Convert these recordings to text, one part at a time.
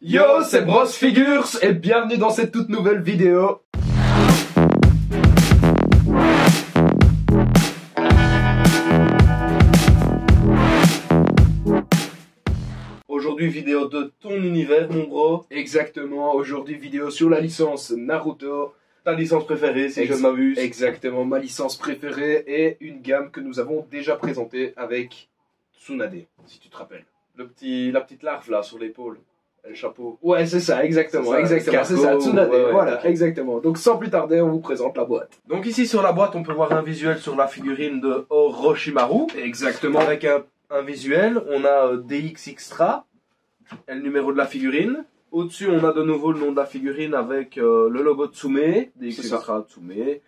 Yo, c'est Bros Figures et bienvenue dans cette toute nouvelle vidéo. Aujourd'hui, vidéo de ton univers, mon bro. Exactement, aujourd'hui vidéo sur la licence Naruto. Ta licence préférée, si je ne m'abuse. Exactement, ma licence préférée et une gamme que nous avons déjà présentée avec Tsunade, si tu te rappelles. La petite larve là, sur l'épaule. Et le chapeau. Ouais, c'est ça, exactement, c'est ça, Tsunade, ouais, voilà, okay. Exactement. Donc sans plus tarder, on vous présente la boîte. Donc ici sur la boîte, on peut voir un visuel sur la figurine de Orochimaru. Exactement. Avec un visuel, on a DX Extra, et le numéro de la figurine. Au-dessus, on a de nouveau le nom de la figurine avec le logo Tsume, DX Extra Tsume.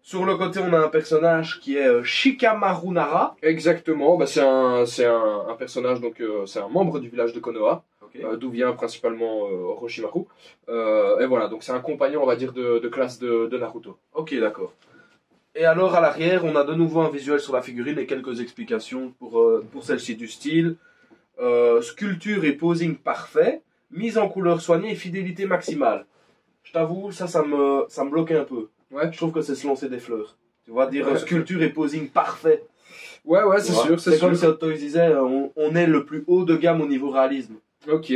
Sur le côté, on a un personnage qui est Shikamaru Nara. Exactement, bah, c'est un personnage, donc c'est un membre du village de Konoha. Okay. D'où vient principalement Orochimaru. Et voilà, donc c'est un compagnon, on va dire, de classe de Naruto. Ok, d'accord. Et alors, à l'arrière, on a de nouveau un visuel sur la figurine et quelques explications pour celle-ci du style. Sculpture et posing parfait, mise en couleur soignée et fidélité maximale. Je t'avoue, ça me bloque un peu. Ouais. Je trouve que c'est se lancer des fleurs. Tu vois, dire sculpture et posing parfait. Ouais, c'est sûr, c'est sûr. Comme si Hot Toys disait, on est le plus haut de gamme au niveau réalisme. Ok,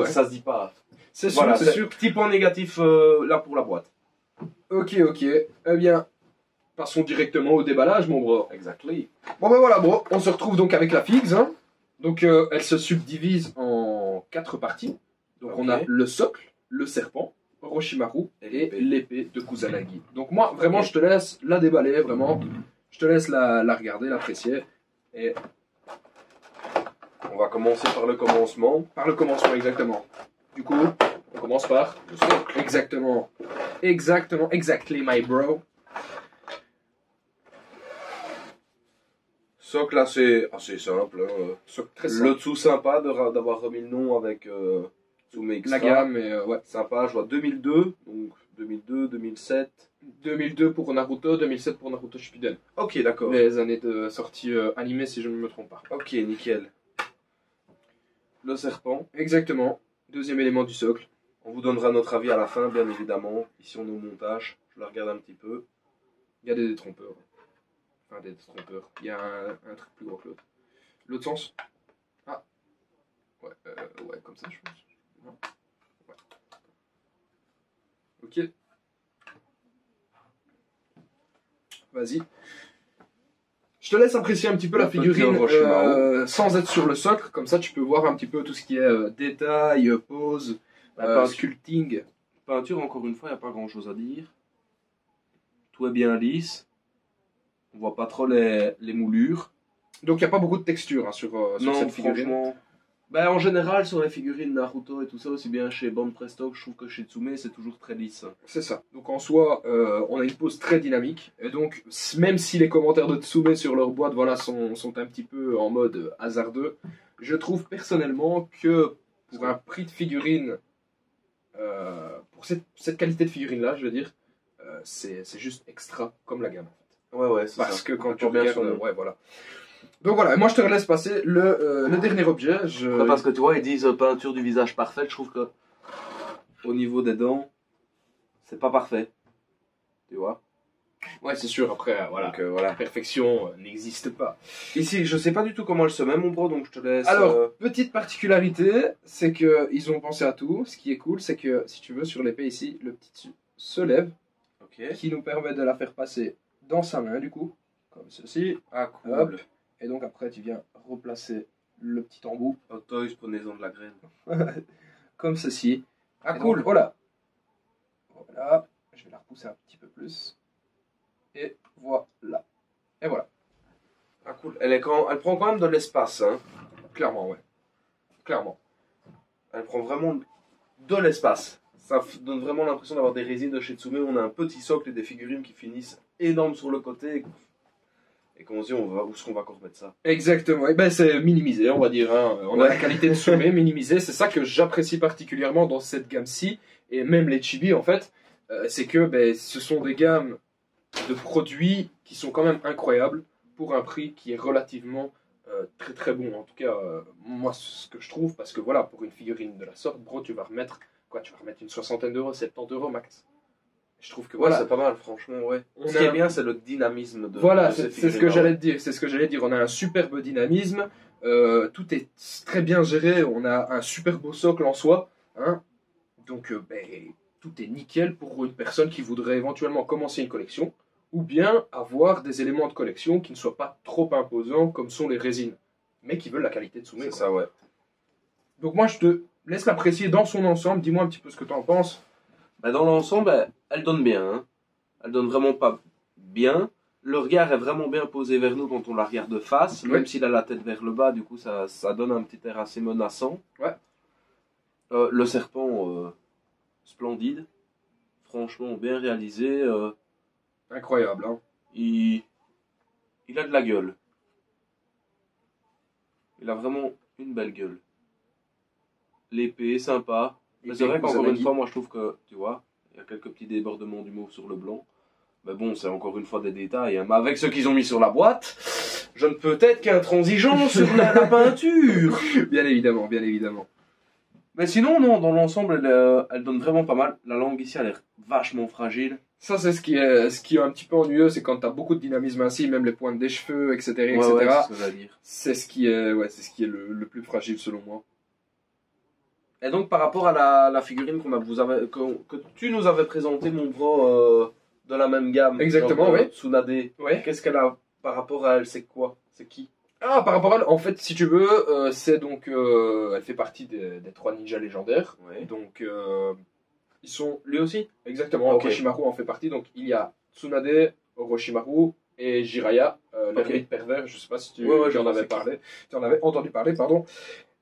ça se dit pas. C'est sûr, voilà, c'est sûr. Petit point négatif là pour la boîte. Ok. Eh bien, passons directement au déballage, mon bro. Exactly. Bon ben voilà, bro. On se retrouve donc avec la figs. Hein. Donc, elle se subdivise en 4 parties. Donc, on a le socle, le serpent, Orochimaru et l'épée de Kusanagi. Donc, moi, vraiment, je te laisse la déballer, vraiment. Je te laisse la regarder, l'apprécier. Et on va commencer par le commencement. Par le commencement, exactement. Du coup, on commence par le socle. Exactement. Exactly, my bro. Socle assez simple. Socle très simple. Le dessous sympa d'avoir remis le nom avec Tsume Extra. La gamme, ouais. Sympa, je vois 2002, donc 2002, 2007. 2002 pour Naruto, 2007 pour Naruto Shippuden. Ok, d'accord. Les années de sortie animée, si je ne me trompe pas. Ok, nickel. Le serpent. Exactement. Deuxième élément du socle. On vous donnera notre avis à la fin, bien évidemment. Ici, on est au montage. Je la regarde un petit peu. Il y a des détrompeurs. Enfin, des détrompeurs. Il y a un truc plus gros que l'autre. L'autre sens. Ah. Ouais, comme ça, je pense. Non. Ouais. Ok. Vas-y. Je te laisse apprécier un petit peu la figurine sans être sur le socle. Comme ça, tu peux voir un petit peu tout ce qui est détail, pose, sculpting. Peinture, encore une fois, il n'y a pas grand-chose à dire. Tout est bien lisse. On voit pas trop les moulures. Donc il n'y a pas beaucoup de texture hein, sur cette figurine. Franchement. Ben, en général, sur les figurines Naruto et tout ça, aussi bien chez Band Prestock, je trouve que chez Tsume, c'est toujours très lisse. C'est ça. Donc en soi, on a une pose très dynamique. Et donc, même si les commentaires de Tsume sur leur boîte voilà, sont un petit peu en mode hasardeux, je trouve personnellement que pour un prix de figurine, pour cette qualité de figurine-là, je veux dire, c'est juste extra comme la gamme. En fait. Ouais, c'est ça. Parce que quand tu regardes, ouais, voilà. Donc voilà, moi je te laisse passer le dernier objet. Parce que tu vois, ils disent peinture du visage parfaite, je trouve que au niveau des dents, c'est pas parfait. Tu vois? Ouais, c'est sûr, après, voilà. Donc, la perfection n'existe pas. Ici, je sais pas du tout comment elle se met, mon bro, donc je te laisse... Alors, petite particularité, c'est qu'ils ont pensé à tout. Ce qui est cool, c'est que, si tu veux, sur l'épée ici, le petit dessus se lève, qui nous permet de la faire passer dans sa main, du coup, comme ceci. Ah, cool. Hop. Et donc après, tu viens replacer le petit embout. Hot Toys, prenez-en de la graine. Comme ceci. Ah, et cool. Donc, voilà. Voilà. Je vais la repousser un petit peu plus. Et voilà. Et voilà. Ah, cool. Elle prend quand même de l'espace, hein. Clairement, ouais. Clairement. Elle prend vraiment de l'espace. Ça donne vraiment l'impression d'avoir des résines de chez Tsume. On a un petit socle et des figurines qui finissent énormes sur le côté. Et qu'on se dit, où est-ce qu'on va encore mettre ça? Exactement. Et ben c'est minimisé, on va dire. Hein. On a la qualité de Tsume minimisée. C'est ça que j'apprécie particulièrement dans cette gamme-ci. Et même les chibi, en fait. C'est que ce sont des gammes de produits qui sont quand même incroyables pour un prix qui est relativement très très bon. En tout cas, moi, ce que je trouve, parce que voilà, pour une figurine de la sorte, bro, tu vas remettre quoi? Tu vas remettre une soixantaine d'euros, 70 euros max. Je trouve que Ouais, voilà. c'est pas mal, franchement, ouais. On Ce qui a- est bien, c'est le dynamisme Voilà, de ces c'est ce que figurines-là, j'allais ouais. te dire. C'est ce que j'allais dire. On a un superbe dynamisme. Tout est très bien géré. On a un super beau socle en soi. Hein. Donc, ben, tout est nickel pour une personne qui voudrait éventuellement commencer une collection. Ou bien avoir des éléments de collection qui ne soient pas trop imposants, comme sont les résines. Mais qui veulent la qualité de C'est Tsume. ça, ouais. Donc, moi, je te laisse l'apprécier dans son ensemble. Dis-moi un petit peu ce que tu en penses. Bah, dans l'ensemble, elle donne bien. Hein. Elle donne vraiment pas bien. Le regard est vraiment bien posé vers nous quand on la regarde de face, Ouais. même s'il a la tête vers le bas, du coup ça donne un petit air assez menaçant. Ouais. Le serpent, splendide, franchement bien réalisé. Incroyable, hein. Il a de la gueule. Il a vraiment une belle gueule. L'épée est sympa. Mais c'est vrai qu'encore une fois, moi je trouve que, tu vois, il y a quelques petits débordements du mauve sur le blanc. Mais bon, c'est encore une fois des détails. Hein. Mais avec ce qu'ils ont mis sur la boîte, je ne peux être qu'intransigeant sur la peinture. Bien évidemment, bien évidemment. Mais sinon, non, dans l'ensemble, elle donne vraiment pas mal. La langue ici a l'air vachement fragile. Ça, c'est ce qui est un petit peu ennuyeux, c'est quand tu as beaucoup de dynamisme ainsi, même les pointes des cheveux, etc. Ouais, etc. ouais, c'est ce que j'allais dire. C'est ce qui est, ouais, c'est ce qui est le plus fragile selon moi. Et donc, par rapport à la figurine que tu nous avais présentée, mon bro, de la même gamme. Exactement, genre, oui. Tsunade. Ouais. Qu'est-ce qu'elle a par rapport à elle? C'est quoi? C'est qui? Ah, par rapport à elle, en fait, si tu veux, c'est donc, elle fait partie des trois ninjas légendaires. Ouais. Donc, ils sont Lui aussi? exactement. Ok. Orochimaru en fait partie. Donc, il y a Tsunade, Orochimaru et Jiraiya, l'ermite pervers. Je sais pas si tu Ouais, en avais c'est qui. parlé, tu en avais entendu parler, pardon.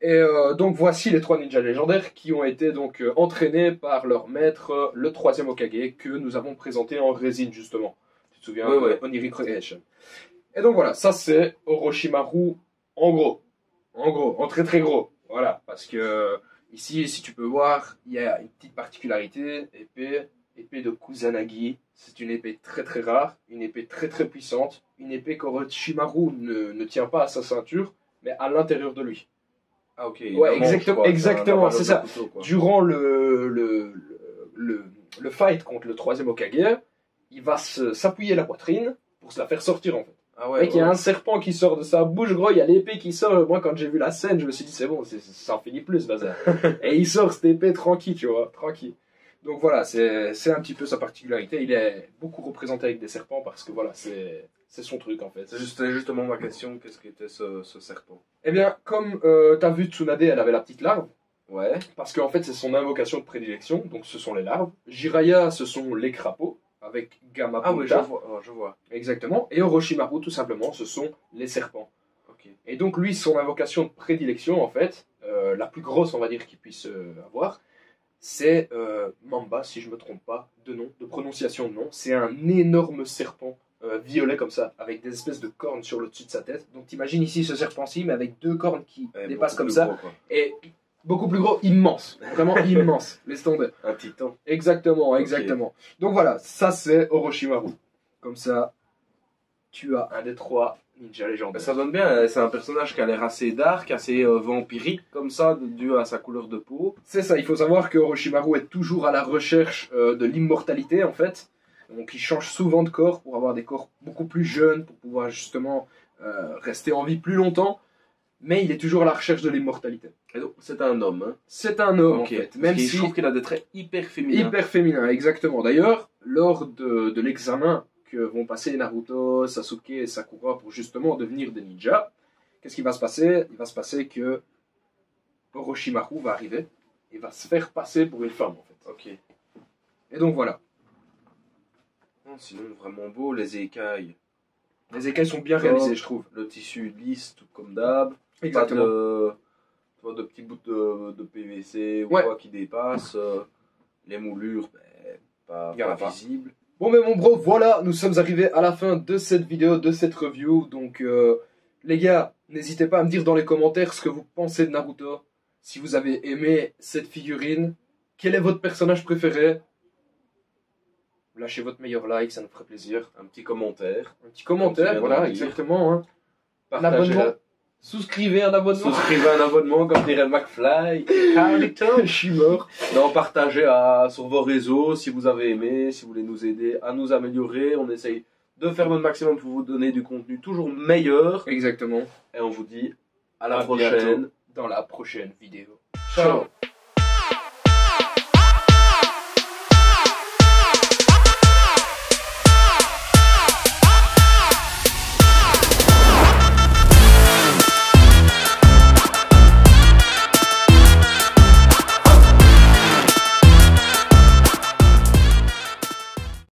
Et donc voici les trois ninjas légendaires qui ont été donc entraînés par leur maître, le troisième Hokage, que nous avons présenté en résine justement. Tu te souviens? Ouais. Oniri Creation. Et donc voilà, ça c'est Orochimaru en gros. En gros, en très très gros. Voilà, parce que ici, si tu peux voir, il y a une petite particularité, épée de Kusanagi. C'est une épée très très rare, une épée très très puissante, une épée qu'Orochimaru ne tient pas à sa ceinture, mais à l'intérieur de lui. Ah, ok. Ouais, exactement, c'est ça. Couteau, quoi. Durant le fight contre le troisième Hokage, il va s'appuyer la poitrine pour se la faire sortir en fait. Ah ouais. Mec, il y a un serpent qui sort de sa bouche, gros, il y a l'épée qui sort. Moi, quand j'ai vu la scène, je me suis dit, c'est bon, ça en finit plus, ce bazar. Et il sort cette épée tranquille, tu vois, tranquille. Donc voilà, c'est un petit peu sa particularité. Il est beaucoup représenté avec des serpents parce que voilà, c'est son truc en fait. C'était justement ma question. Qu'est-ce qu'était ce serpent? Eh bien, comme t'as vu Tsunade, elle avait la petite larve. Ouais. Parce qu'en fait, c'est son invocation de prédilection, donc ce sont les larves. Jiraiya, ce sont les crapauds, avec Gamabunta. Ah oui, je vois. Exactement. Et Orochimaru, tout simplement, ce sont les serpents. Ok. Et donc, lui, son invocation de prédilection, en fait, la plus grosse, on va dire, qu'il puisse avoir, c'est Mamba, si je me trompe pas, de prononciation de nom. C'est un énorme serpent violet comme ça, avec des espèces de cornes sur le dessus de sa tête. Donc, t'imagines ici ce serpent-ci, mais avec deux cornes qui dépassent comme ça. Gros, Et beaucoup plus gros, immense. Vraiment immense. Laisse tomber. un titan. Exactement, exactement. Donc voilà, ça c'est Orochimaru. Comme ça, tu as un des trois ninjas légendaires. Ça donne bien, c'est un personnage qui a l'air assez dark, assez vampirique, comme ça, dû à sa couleur de peau. C'est ça, il faut savoir que Orochimaru est toujours à la recherche de l'immortalité en fait. Donc il change souvent de corps pour avoir des corps beaucoup plus jeunes, pour pouvoir justement rester en vie plus longtemps. Mais il est toujours à la recherche de l'immortalité. Et donc, c'est un homme, hein. C'est un homme Ok. en fait, Parce même qu'il- si Je trouve qu'il a des traits hyper féminins. hyper féminin, exactement. D'ailleurs, lors de l'examen que vont passer Naruto, Sasuke et Sakura pour justement devenir des ninjas, qu'est-ce qui va se passer? Il va se passer que Orochimaru va arriver et va se faire passer pour une femme en fait. Ok. Et donc voilà. Non, sinon, vraiment beau, les écailles. Les écailles sont bien Oh. réalisées, je trouve. Le tissu lisse, tout comme d'hab. Exactement. Pas de petits bouts de PVC ou Ouais. quoi qui dépassent. Les moulures, Y en a pas pas. visibles. Bon mais mon bro, voilà, nous sommes arrivés à la fin de cette vidéo, de cette review. Donc les gars, n'hésitez pas à me dire dans les commentaires ce que vous pensez de Naruto. Si vous avez aimé cette figurine, quel est votre personnage préféré? Lâchez votre meilleur like, ça nous ferait plaisir. Un petit commentaire. Un petit commentaire, Comme tu viens voilà, de le dire. exactement. Hein. Partagez-la. L'abonnement, Souscrivez un abonnement. Souscrivez un abonnement, comme dirait McFly. Carlito. Je suis mort. Non, partagez sur vos réseaux si vous avez aimé, si vous voulez nous aider à nous améliorer. On essaye de faire notre maximum pour vous donner du contenu toujours meilleur. Exactement. Et on vous dit à la À prochaine. bientôt dans la prochaine vidéo. Ciao.